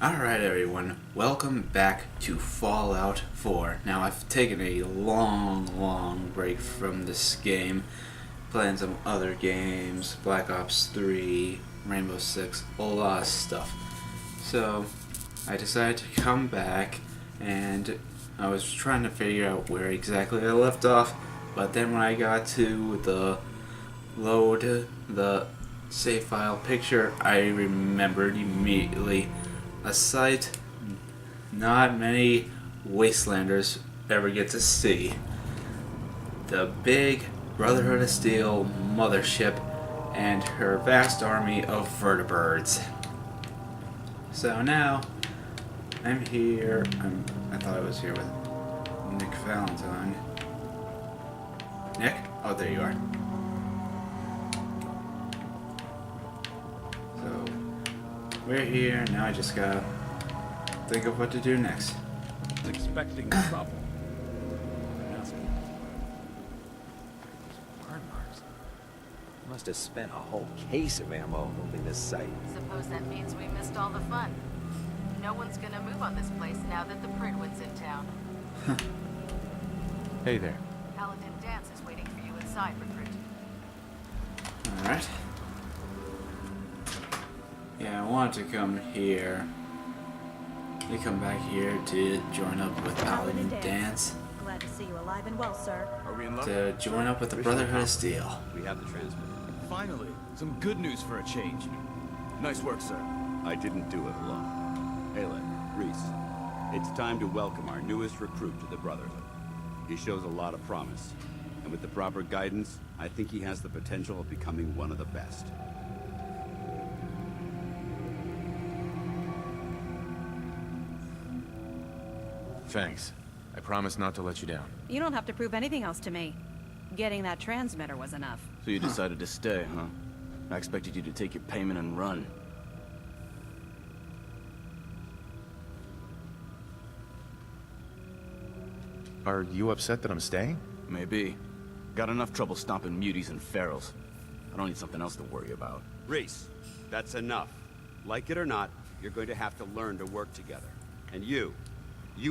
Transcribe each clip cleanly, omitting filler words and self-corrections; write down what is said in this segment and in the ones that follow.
Alright everyone, welcome back to Fallout 4. Now I've taken a long break from this game, playing some other games, Black Ops 3, Rainbow Six, a lot of stuff. So I decided to come back and I was trying to figure out where exactly I left off, but then when I got to the load the save file picture, I remembered immediately a sight not many Wastelanders ever get to see. The big Brotherhood of Steel mothership and her vast army of vertibirds. So now, I'm here. I thought I was here with Nick Valentine. Nick? Oh, there you are. We're here, now I just gotta think of what to do next. Expecting trouble. Burn marks. Must have spent a whole case of ammo moving this site. Suppose that means we missed all the fun. No one's gonna move on this place now that the Pridwood's in town. Hey there. Paladin Dance is waiting for you inside, Recruit. Alright. Yeah, I want to come here. You come back here to join up with Paladin Dance. Glad to see you alive and well, sir. Are we in luck? To join up with the Brotherhood of Steel. We have the transmitter. Finally, some good news for a change. Nice work, sir. I didn't do it alone. Ayla, Reese, it's time to welcome our newest recruit to the Brotherhood. He shows a lot of promise, and with the proper guidance, I think he has the potential of becoming one of the best. Thanks. I promise not to let you down. You don't have to prove anything else to me. Getting that transmitter was enough. So you decided to stay, huh? I expected you to take your payment and run. Are you upset that I'm staying? Maybe. Got enough trouble stomping muties and ferals. I don't need something else to worry about. Reese, that's enough. Like it or not, you're going to have to learn to work together. And you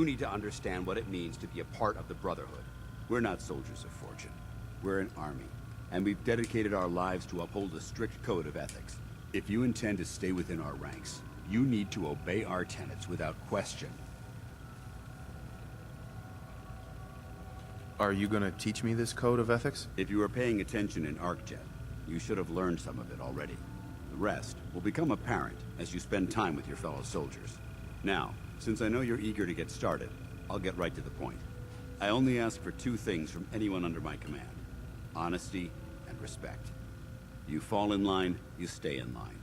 need to understand what it means to be a part of the Brotherhood. We're not soldiers of fortune. We're an army, and we've dedicated our lives to uphold a strict code of ethics. If you intend to stay within our ranks, you need to obey our tenets without question. Are you gonna teach me this code of ethics? If you were paying attention in ArcJet, you should have learned some of it already. The rest will become apparent as you spend time with your fellow soldiers. Now, since I know you're eager to get started, I'll get right to the point. I only ask for two things from anyone under my command: honesty and respect. You fall in line, you stay in line.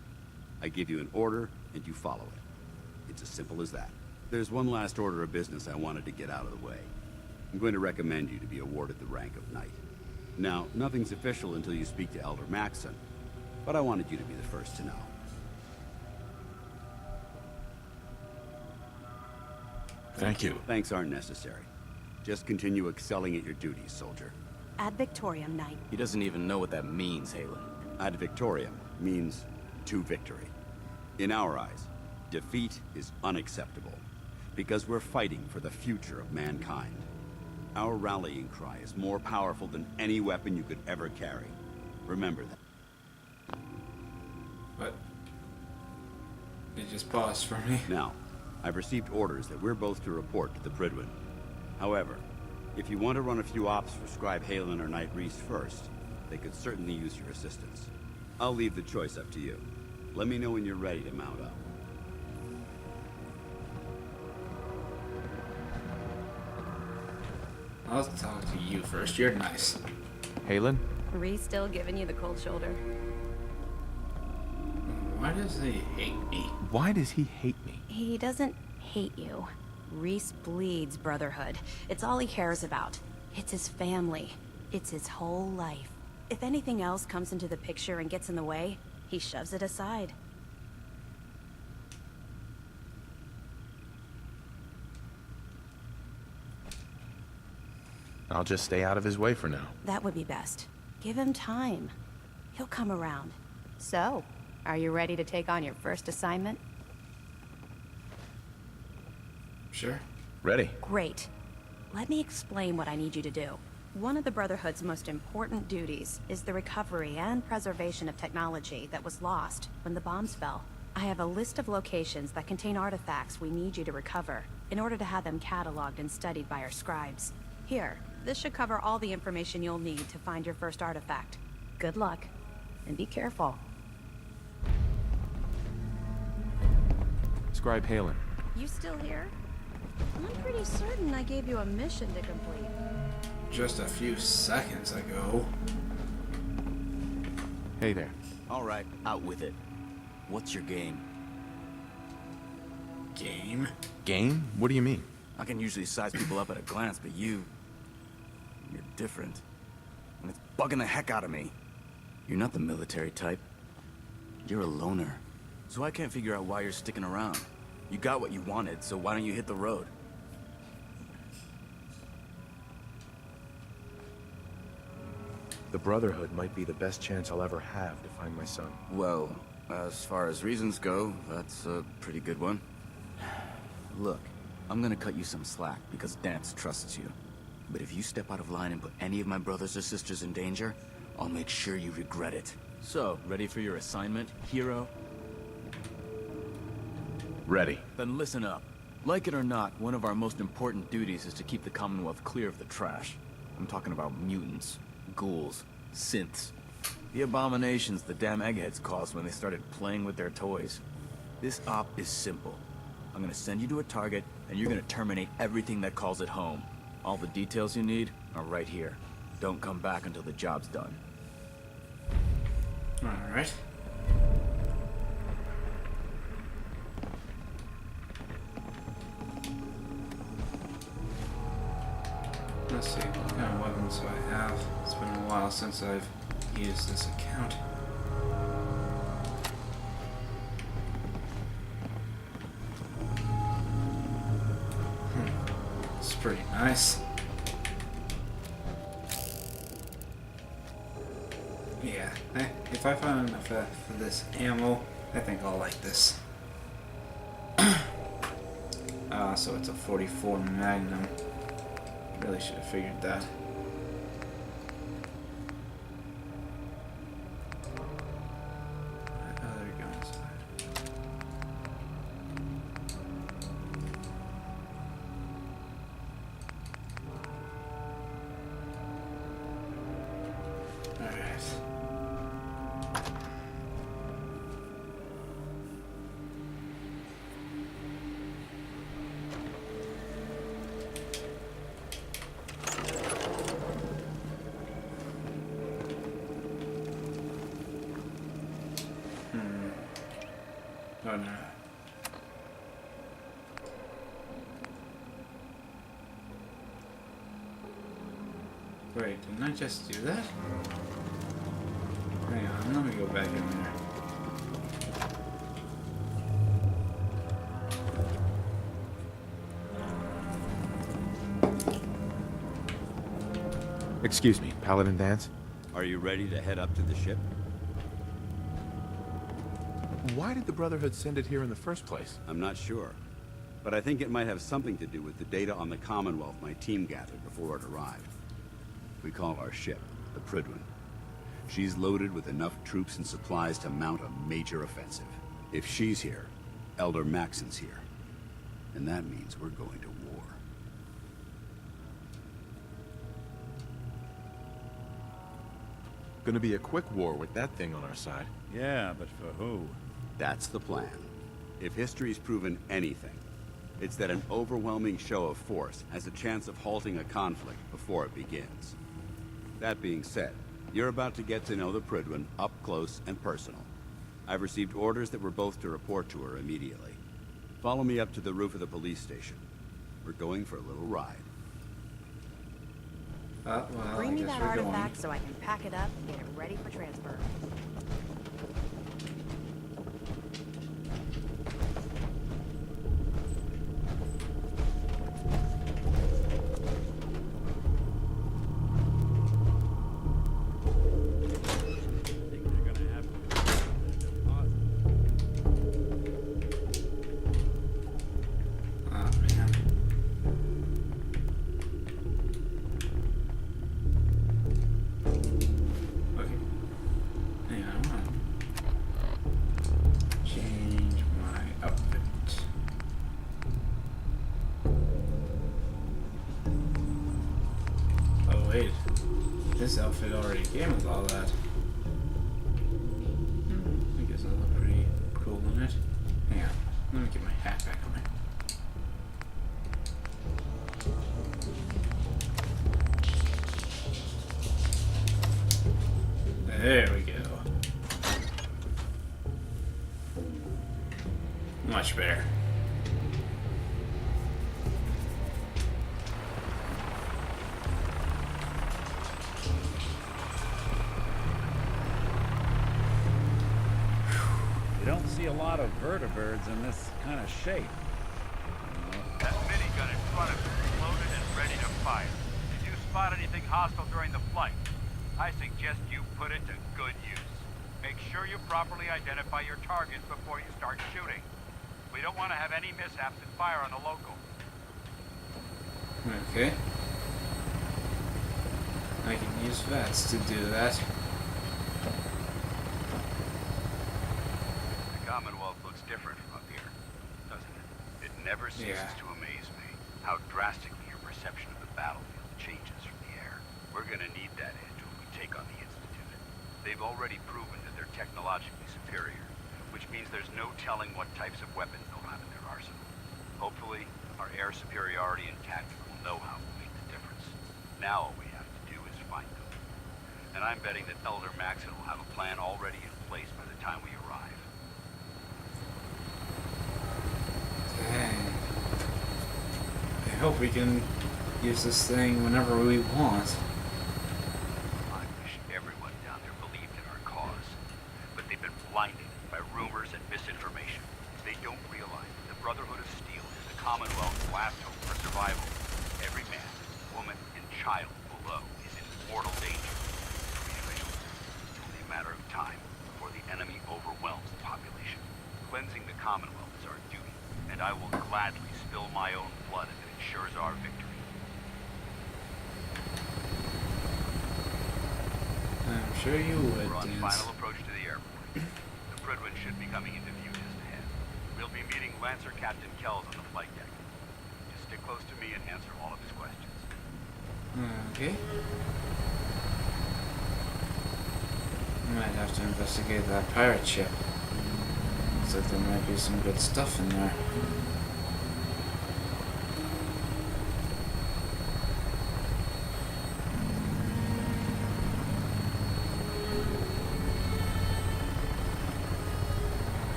I give you an order, and you follow it. It's as simple as that. There's one last order of business I wanted to get out of the way. I'm going to recommend you to be awarded the rank of Knight. Now, nothing's official until you speak to Elder Maxson, but I wanted you to be the first to know. Thank you. Thanks aren't necessary. Just continue excelling at your duties, soldier. Ad Victoriam, Knight. He doesn't even know what that means, Halen. Ad Victoriam means to victory. In our eyes, defeat is unacceptable, because we're fighting for the future of mankind. Our rallying cry is more powerful than any weapon you could ever carry. Remember that. What? It just paused for me. Now, I've received orders that we're both to report to the Pridwood. However, if you want to run a few ops for Scribe Halen or Knight Reese first, they could certainly use your assistance. I'll leave the choice up to you. Let me know when you're ready to mount up. I'll talk to you first. You're nice. Halen? Reese still giving you the cold shoulder. Why does he hate me? Why does he hate me? He doesn't hate you. Reese bleeds Brotherhood. It's all he cares about. It's his family. It's his whole life. If anything else comes into the picture and gets in the way, he shoves it aside. I'll just stay out of his way for now. That would be best. Give him time. He'll come around. So, are you ready to take on your first assignment? Sure. Ready. Great. Let me explain what I need you to do. One of the Brotherhood's most important duties is the recovery and preservation of technology that was lost when the bombs fell. I have a list of locations that contain artifacts we need you to recover in order to have them cataloged and studied by our scribes. Here, this should cover all the information you'll need to find your first artifact. Good luck, and be careful. Scribe Halen. You still here? I'm pretty certain I gave you a mission to complete. Just a few seconds ago. Hey there. All right, out with it. What's your game? Game? Game? What do you mean? I can usually size people up at a glance, but you're different. And it's bugging the heck out of me. You're not the military type. You're a loner. So I can't figure out why you're sticking around. You got what you wanted, so why don't you hit the road? The Brotherhood might be the best chance I'll ever have to find my son. Well, as far as reasons go, that's a pretty good one. Look, I'm gonna cut you some slack because Dance trusts you. But if you step out of line and put any of my brothers or sisters in danger, I'll make sure you regret it. So, ready for your assignment, hero? Ready. Then listen up. Like it or not, one of our most important duties is to keep the Commonwealth clear of the trash. I'm talking about mutants, ghouls, synths. The abominations the damn eggheads caused when they started playing with their toys. This op is simple. I'm gonna send you to a target, and you're gonna terminate everything that calls it home. All the details you need are right here. Don't come back until the job's done. Alright. Let's see, what kind of weapons do I have? It's been a while since I've used this account. It's pretty nice. Yeah, if I find enough for this ammo, I think I'll like this. So it's a 44 Magnum. Really should have figured that. What other guns do I have? Alright. Oh no. Wait, didn't I just do that? Hang on, let me go back in there. Excuse me, Paladin Dance? Are you ready to head up to the ship? Why did the Brotherhood send it here in the first place? I'm not sure. But I think it might have something to do with the data on the Commonwealth my team gathered before it arrived. We call our ship the Prydwen. She's loaded with enough troops and supplies to mount a major offensive. If she's here, Elder Maxson's here. And that means we're going to war. Gonna be a quick war with that thing on our side. Yeah, but for who? That's the plan. If history's proven anything, it's that an overwhelming show of force has a chance of halting a conflict before it begins. That being said, you're about to get to know the Prydwen up close and personal. I've received orders that we're both to report to her immediately. Follow me up to the roof of the police station. We're going for a little ride. Well, Bring I me guess that we're going. artifact so I can pack it up and get it ready for transfer. Oh man. this outfit already came with all that. I guess I look pretty cool in it. Hang on, let me get my hat back on. There we go. Much better. You don't see a lot of vertibirds in this kind of shape. That minigun in front of you is loaded and ready to fire. Did you spot anything hostile during the flight? I suggest you put it to good use. Make sure you properly identify your targets before you start shooting. We don't want to have any mishaps and fire on the local. Okay. I can use VATS to do that. The Commonwealth looks different from up here, doesn't it? It never ceases to amaze me how drastically your perception of the battlefield changes from the air. We're gonna need that edge when we take on the Institute. They've already proven that they're technologically superior, which means there's no telling what types of weapons they'll have in their arsenal. Hopefully, our air superiority and tactical know-how will make the difference. Now all we have to do is find them. And I'm betting that Elder Maxson will have a plan already in place by the time we arrive. Dang. I hope we can use this thing whenever we want. I wish everyone down there believed in our cause, but they've been blinded by rumors and misinformation. They don't realize that the Brotherhood of Steel is the Commonwealth's last hope for survival. Every man, woman, and child below is in mortal danger. To the officials, it's only a matter of time before the enemy overwhelms the population. Cleansing the Commonwealth is our duty, and I will gladly spill my own blood if it ensures our victory. I'm sure you would, We're on Dance. final approach to the airport. The Pridwin should be coming into view just ahead. We'll be meeting Lancer Captain Kells on the flight deck. Just stick close to me and answer all of his questions. Okay. Might have to investigate that pirate ship. Looks like there might be some good stuff in there.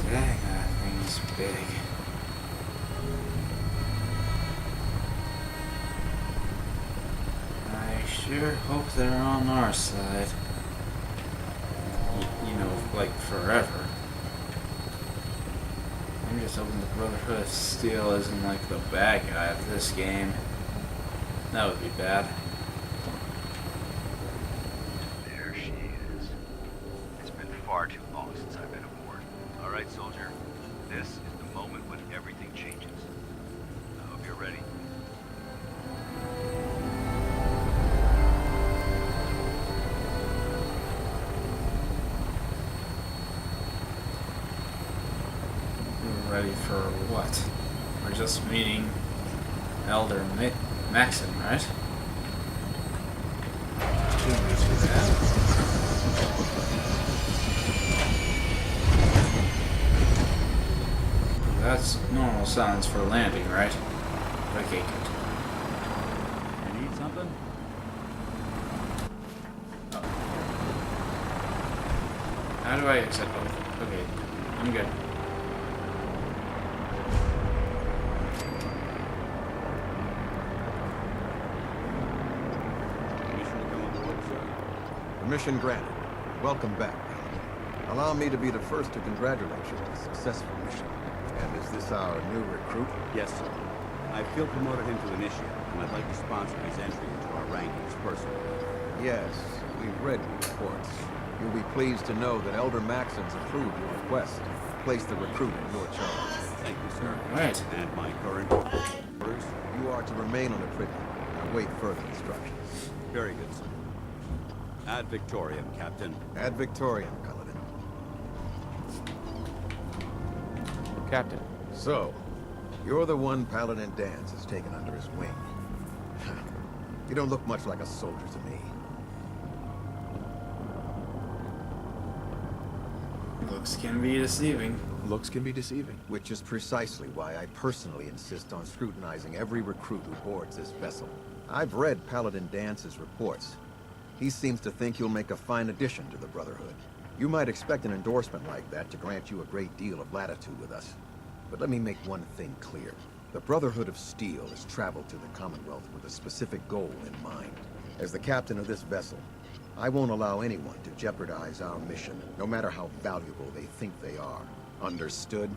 Dang, that thing's big. I sure hope they're on our side. You know, like forever. I'm just hoping the Brotherhood of Steel isn't like the bad guy of this game. That would be bad. There she is. It's been far too long since I've been aboard. All right, soldier. This is the moment when everything changes. I hope you're ready. Ready for what? We're just meeting Elder Maxson, right? That's normal sounds for landing, right? Okay, good. You need something? How do I exit? Oh, okay, I'm good. Permission granted. Welcome back. Allow me to be the first to congratulate you on a successful mission. And is this our new recruit? Yes, sir. I feel promoted him to initiate, and I'd like to sponsor his entry into our rankings personally. Yes, we've read your reports. You'll be pleased to know that Elder Maxson's approved your request to place the recruit in your charge. Thank you, sir. Right. And my current orders? You are to remain on the Pridwin and await further instructions. Very good, sir. Ad Victoriam, Captain. Ad Victoriam, Cullinan. Captain. So, you're the one Paladin Danse has taken under his wing. You don't look much like a soldier to me. Looks can be deceiving. Looks can be deceiving. Which is precisely why I personally insist on scrutinizing every recruit who boards this vessel. I've read Paladin Dance's reports. He seems to think you'll make a fine addition to the Brotherhood. You might expect an endorsement like that to grant you a great deal of latitude with us. But let me make one thing clear. The Brotherhood of Steel has traveled to the Commonwealth with a specific goal in mind. As the captain of this vessel, I won't allow anyone to jeopardize our mission, no matter how valuable they think they are. Understood?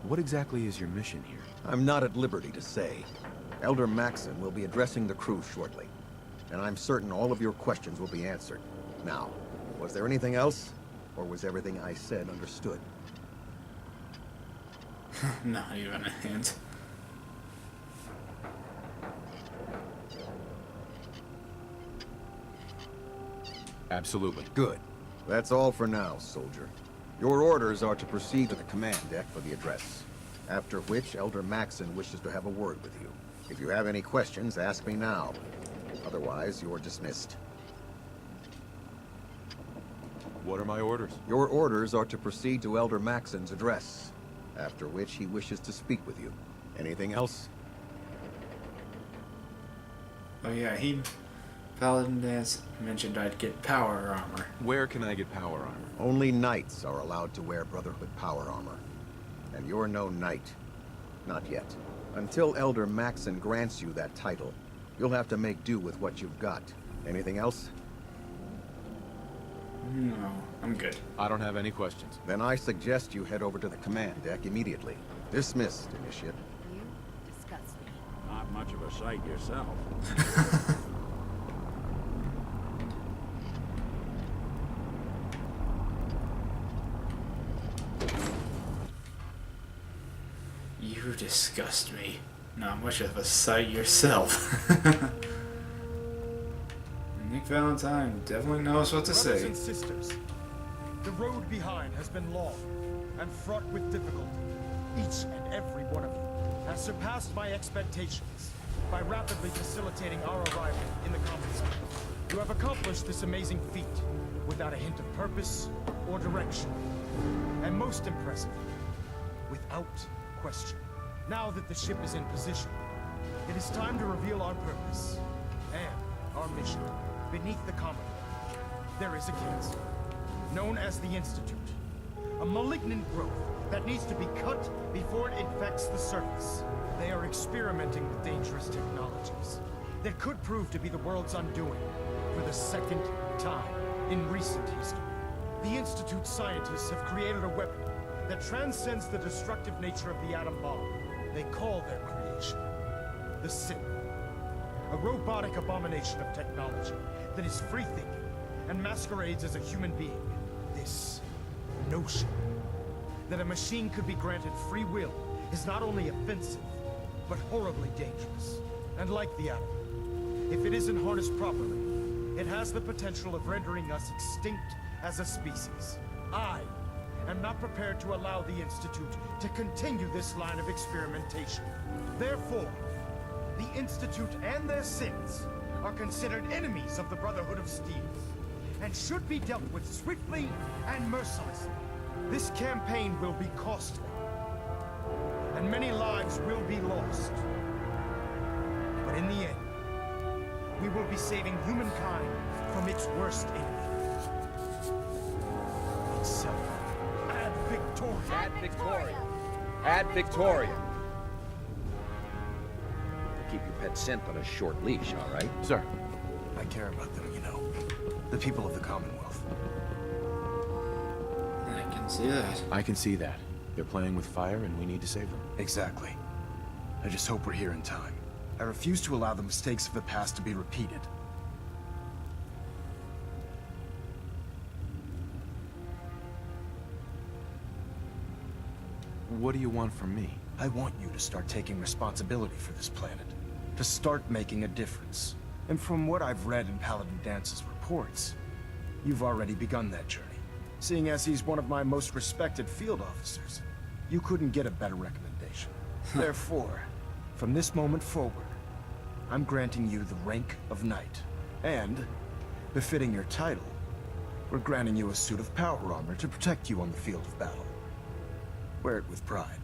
What exactly is your mission here? I'm not at liberty to say. Elder Maxson will be addressing the crew shortly, and I'm certain all of your questions will be answered. Now, was there anything else, or was everything I said understood? Not even a hint. Absolutely. Good. That's all for now, soldier. Your orders are to proceed to the command deck for the address, after which Elder Maxson wishes to have a word with you. If you have any questions, ask me now. Otherwise, you're dismissed. What are my orders? Your orders are to proceed to Elder Maxson's address, after which he wishes to speak with you. Anything else? Oh yeah, Paladin Danse mentioned I'd get power armor. Where can I get power armor? Only knights are allowed to wear Brotherhood power armor. And you're no knight. Not yet. Until Elder Maxson grants you that title, you'll have to make do with what you've got. Anything else? No, I'm good. I don't have any questions. Then I suggest you head over to the command deck immediately. Dismissed, Initiate. You disgust me. Not much of a sight yourself. You disgust me. Not much of a sight yourself. Nick Valentine definitely knows what to Brothers say. and sisters, the road behind has been long and fraught with difficulty. Each and every one of you has surpassed my expectations by rapidly facilitating our arrival in the common zone. You have accomplished this amazing feat without a hint of purpose or direction. And most impressive, without question. Now that the ship is in position, it is time to reveal our purpose and our mission. Beneath the Commonwealth, there is a cancer, known as the Institute. A malignant growth that needs to be cut before it infects the surface. They are experimenting with dangerous technologies that could prove to be the world's undoing for the second time in recent history. The Institute scientists have created a weapon that transcends the destructive nature of the atom bomb. They call their creation the Synth. A robotic abomination of technology that is free-thinking and masquerades as a human being. This notion that a machine could be granted free will is not only offensive, but horribly dangerous. And like the atom, if it isn't harnessed properly, it has the potential of rendering us extinct as a species. I am not prepared to allow the Institute to continue this line of experimentation. Therefore, the Institute and their sins are considered enemies of the Brotherhood of Steel, and should be dealt with swiftly and mercilessly. This campaign will be costly, and many lives will be lost. But in the end, we will be saving humankind from its worst enemy. Itself. Ad Victoria. Ad Victoria. Ad Victoria. Keep your pet synth on a short leash, all right? Sir. I care about them, you know. The people of the Commonwealth. I can see that. I can see that. They're playing with fire and we need to save them. Exactly. I just hope we're here in time. I refuse to allow the mistakes of the past to be repeated. What do you want from me? I want you to start taking responsibility for this planet. To start making a difference. And from what I've read in Paladin Dance's reports, you've already begun that journey. Seeing as he's one of my most respected field officers, you couldn't get a better recommendation. Therefore, from this moment forward, I'm granting you the rank of knight. And, befitting your title, we're granting you a suit of power armor to protect you on the field of battle. Wear it with pride.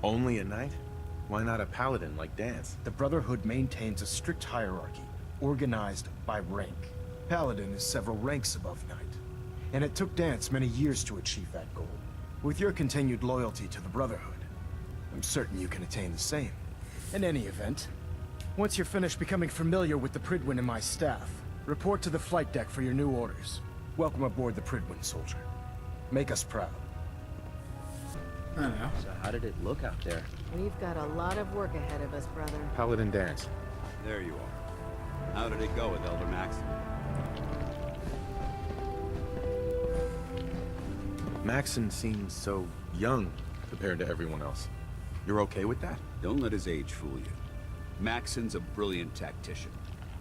Only a knight? Why not a paladin like Dance? The Brotherhood maintains a strict hierarchy, organized by rank. Paladin is several ranks above knight, and it took Dance many years to achieve that goal. With your continued loyalty to the Brotherhood, I'm certain you can attain the same. In any event, once you're finished becoming familiar with the Pridwin and my staff, report to the flight deck for your new orders. Welcome aboard the Pridwin, soldier. Make us proud. I don't know. So how did it look out there? We've got a lot of work ahead of us, brother. Paladin Dance. There you are. How did it go with Elder Maxson? Maxson seems so young compared to everyone else. You're okay with that? Don't let his age fool you. Maxson's a brilliant tactician,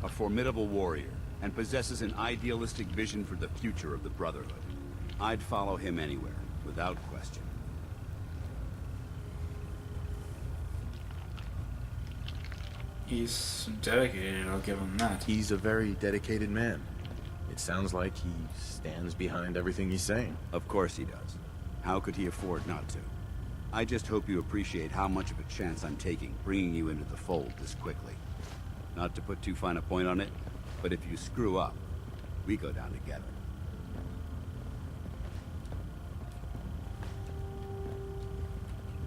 a formidable warrior, and possesses an idealistic vision for the future of the Brotherhood. I'd follow him anywhere, without question. He's dedicated, I'll give him that. He's a very dedicated man. It sounds like he stands behind everything he's saying. Of course he does. How could he afford not to? I just hope you appreciate how much of a chance I'm taking, bringing you into the fold this quickly. Not to put too fine a point on it, but if you screw up, we go down together.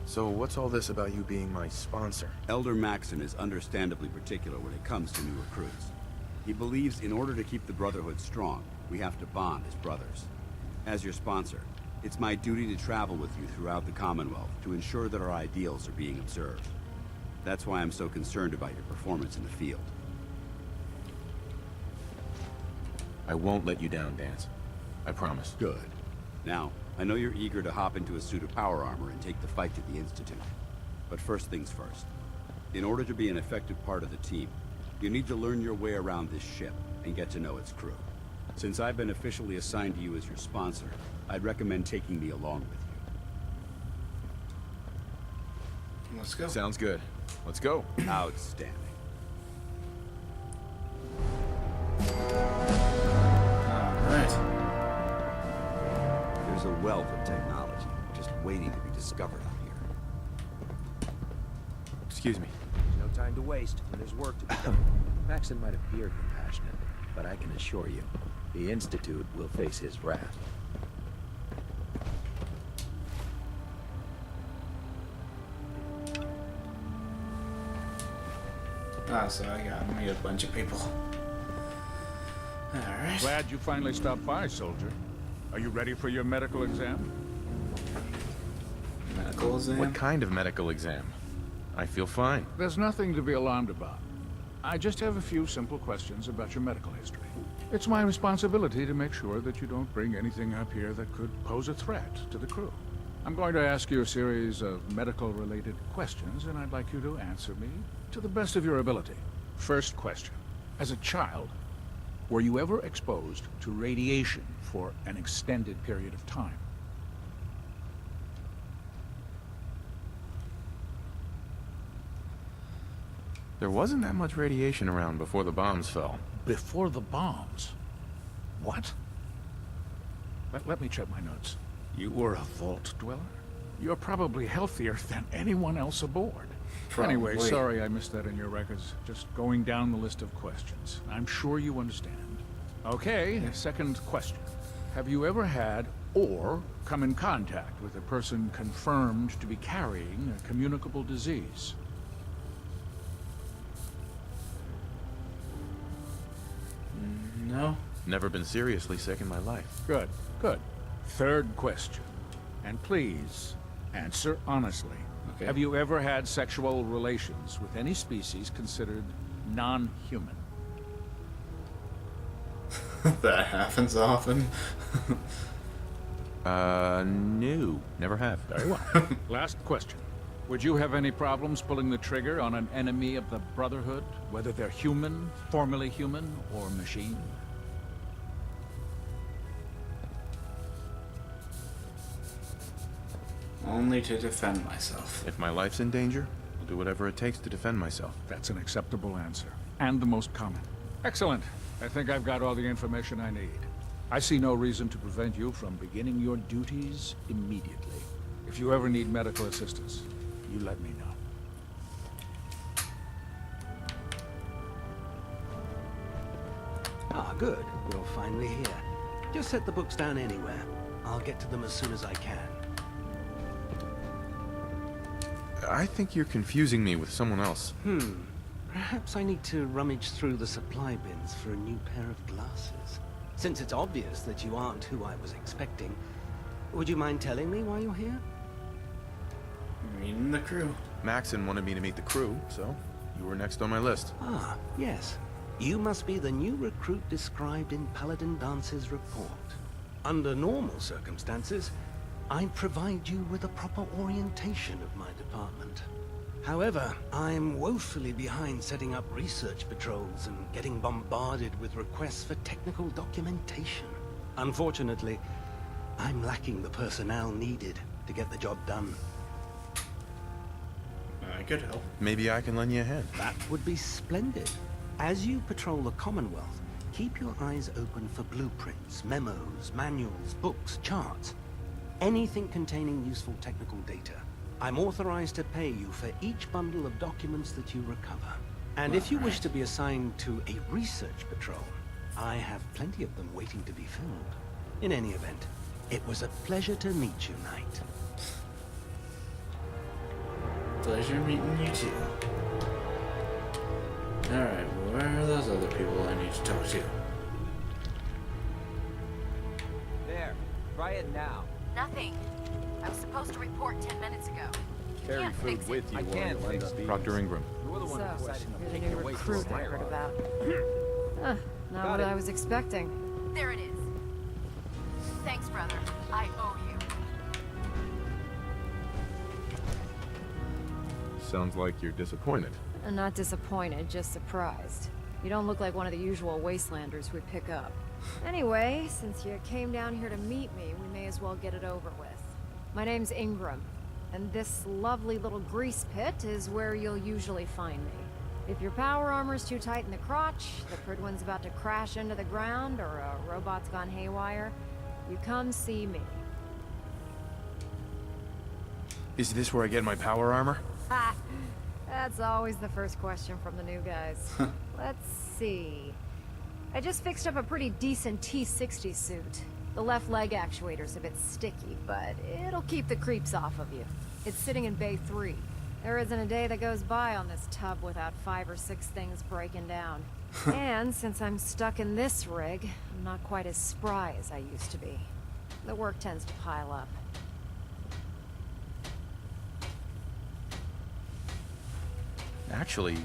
So what's all this about you being my sponsor? Elder Maxson is understandably particular when it comes to new recruits. He believes in order to keep the Brotherhood strong, we have to bond as brothers. As your sponsor, it's my duty to travel with you throughout the Commonwealth to ensure that our ideals are being observed. That's why I'm so concerned about your performance in the field. I won't let you down, Dance. I promise. Good. Now, I know you're eager to hop into a suit of power armor and take the fight to the Institute. But first things first. In order to be an effective part of the team, you need to learn your way around this ship and get to know its crew. Since I've been officially assigned to you as your sponsor, I'd recommend taking me along with you. Let's go. Sounds good. Let's go. Outstanding. Alright. There's a wealth of technology just waiting to be discovered out here. Excuse me. No time to waste, and there's work to be done. Maxson might appear compassionate, but I can assure you, the Institute will face his wrath. Ah, so I got to meet a bunch of people. Alright. Glad you finally stopped by, soldier. Are you ready for your medical exam? Medical exam? What kind of medical exam? I feel fine. There's nothing to be alarmed about. I just have a few simple questions about your medical history. It's my responsibility to make sure that you don't bring anything up here that could pose a threat to the crew. I'm going to ask you a series of medical-related questions, and I'd like you to answer me to the best of your ability. First question. As a child, were you ever exposed to radiation for an extended period of time? There wasn't that much radiation around before the bombs fell. Before the bombs? What? Let me check my notes. You were a vault dweller? You're probably healthier than anyone else aboard. Probably. Anyway, sorry I missed that in your records. Just going down the list of questions. I'm sure you understand. Okay, second question. Have you ever had or come in contact with a person confirmed to be carrying a communicable disease? No. Never been seriously sick in my life. Good, good. Third question. And please, answer honestly. Okay. Have you ever had sexual relations with any species considered non-human? That happens often. No. Never have. Very well. Last question. Would you have any problems pulling the trigger on an enemy of the Brotherhood, whether they're human, formerly human, or machine? Only to defend myself. If my life's in danger, I'll do whatever it takes to defend myself. That's an acceptable answer, and the most common. Excellent. I think I've got all the information I need. I see no reason to prevent you from beginning your duties immediately. If you ever need medical assistance, you let me know. Ah, good. We're finally here. Just set the books down anywhere. I'll get to them as soon as I can. I think you're confusing me with someone else. Perhaps I need to rummage through the supply bins for a new pair of glasses. Since it's obvious that you aren't who I was expecting, would you mind telling me why you're here? Meeting the crew. Maxson wanted me to meet the crew, so you were next on my list. Ah, yes. You must be the new recruit described in Paladin Dance's report. Under normal circumstances, I'd provide you with a proper orientation of my department. However, I'm woefully behind setting up research patrols and getting bombarded with requests for technical documentation. Unfortunately, I'm lacking the personnel needed to get the job done. I could help. Maybe I can lend you a hand. That would be splendid. As you patrol the Commonwealth, keep your eyes open for blueprints, memos, manuals, books, charts. Anything containing useful technical data. I'm authorized to pay you for each bundle of documents that you recover. And if you wish to be assigned to a research patrol, I have plenty of them waiting to be filled. In any event, it was a pleasure to meet you, Knight. Pleasure meeting you too. Alright, where are those other people I need to talk to? There. Try it now. Nothing. I was supposed to report 10 minutes ago. You Carry can't food fix with it. you or you'll end up Proctor Ingram. You're the one who decided to you're the take new your way recruit I heard about. Not what I was expecting. There it is. Thanks, brother. I owe you. Sounds like you're disappointed. I'm not disappointed, just surprised. You don't look like one of the usual wastelanders we pick up. Anyway, since you came down here to meet me, we may as well get it over with. My name's Ingram, and this lovely little grease pit is where you'll usually find me. If your power armor's too tight in the crotch, the Pridwin's about to crash into the ground, or a robot's gone haywire, you come see me. Is this where I get my power armor? Ha! That's always the first question from the new guys. Let's see. I just fixed up a pretty decent T-60 suit. The left leg actuator's a bit sticky, but it'll keep the creeps off of you. It's sitting in Bay 3. There isn't a day that goes by on this tub without 5 or 6 things breaking down. And since I'm stuck in this rig, I'm not quite as spry as I used to be. The work tends to pile up. Actually,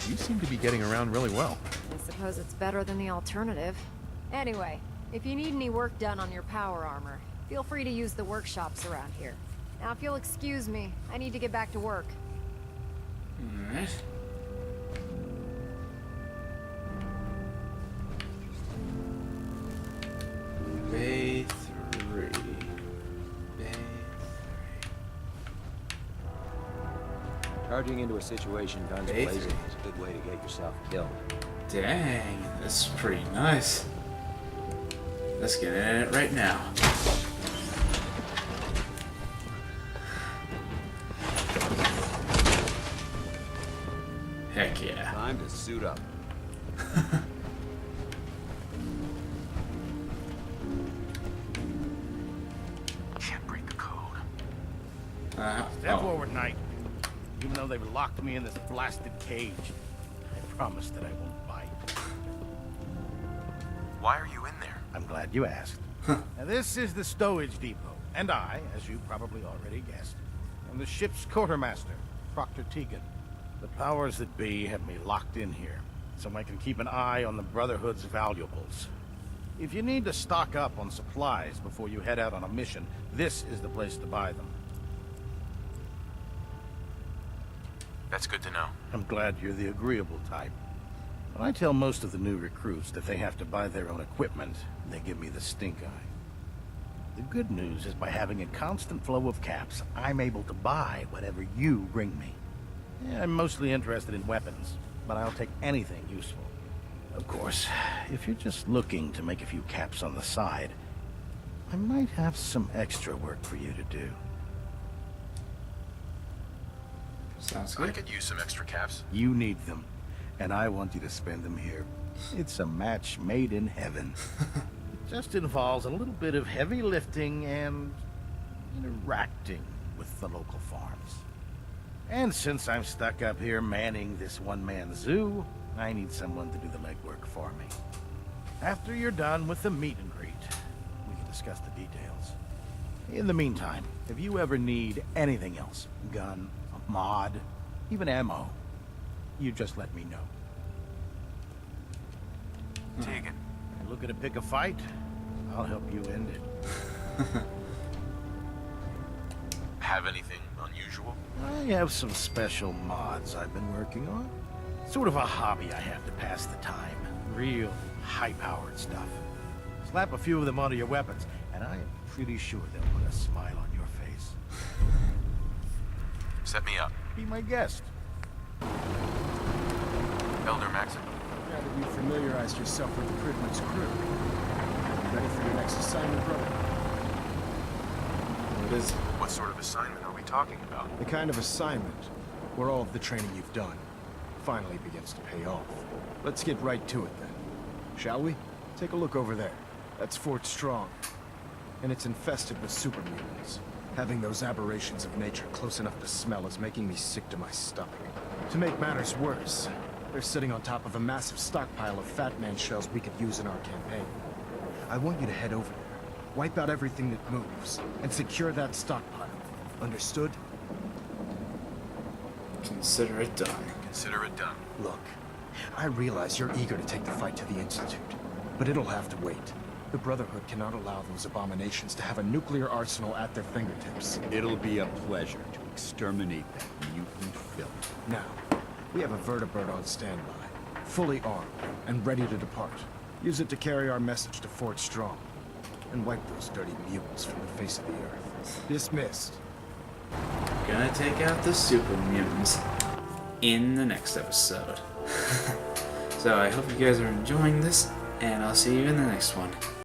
you seem to be getting around really well. I suppose it's better than the alternative. Anyway, if you need any work done on your power armor, feel free to use the workshops around here. Now, if you'll excuse me, I need to get back to work. Alright. Bay 3. Bay 3. Charging into a situation guns Bay blazing 3. is a good way to get yourself killed. Dang, this is pretty nice. Let's get in it right now. Heck yeah. Time to suit up. Can't break the code. Step forward, Knight. Even though they've locked me in this blasted cage, I promise that I won't bite. Why are you in there? I'm glad you asked. Now, this is the stowage depot, and I, as you probably already guessed, am the ship's quartermaster, Proctor Tegan. The powers that be have me locked in here, so I can keep an eye on the Brotherhood's valuables. If you need to stock up on supplies before you head out on a mission, this is the place to buy them. That's good to know. I'm glad you're the agreeable type. When I tell most of the new recruits that they have to buy their own equipment, they give me the stink eye. The good news is by having a constant flow of caps, I'm able to buy whatever you bring me. Yeah, I'm mostly interested in weapons, but I'll take anything useful. Of course, if you're just looking to make a few caps on the side, I might have some extra work for you to do. Sounds good. I could use some extra caps. You need them, and I want you to spend them here. It's a match made in heaven. It just involves a little bit of heavy lifting and interacting with the local farms. And since I'm stuck up here manning this one-man zoo, I need someone to do the legwork for me. After you're done with the meet and greet, we can discuss the details. In the meantime, if you ever need anything else, gun, a mod, even ammo, you just let me know. Tegan. Looking to pick a fight? I'll help you end it. Have anything unusual? I have some special mods I've been working on. Sort of a hobby I have to pass the time. Real high-powered stuff. Slap a few of them onto your weapons, and I am pretty sure they'll put a smile on your face. Set me up. Be my guest. Elder Maxson. Now that you've familiarized yourself with the Prisoner's crew, ready for your next assignment, brother? What is it? What sort of assignment are we talking about? The kind of assignment where all of the training you've done finally begins to pay off. Let's get right to it then, shall we? Take a look over there. That's Fort Strong, and it's infested with super mutants. Having those aberrations of nature close enough to smell is making me sick to my stomach. To make matters worse, they're sitting on top of a massive stockpile of Fat Man shells we could use in our campaign. I want you to head over there, wipe out everything that moves, and secure that stockpile. Understood? Consider it done. Consider it done. Look, I realize you're eager to take the fight to the Institute, but it'll have to wait. The Brotherhood cannot allow those abominations to have a nuclear arsenal at their fingertips. It'll be a pleasure to exterminate that mutant filth. Now, we have a vertibird on standby, fully armed and ready to depart. Use it to carry our message to Fort Strong, and wipe those dirty mutants from the face of the earth. Dismissed. Gonna take out the super mutants in the next episode. So I hope you guys are enjoying this, and I'll see you in the next one.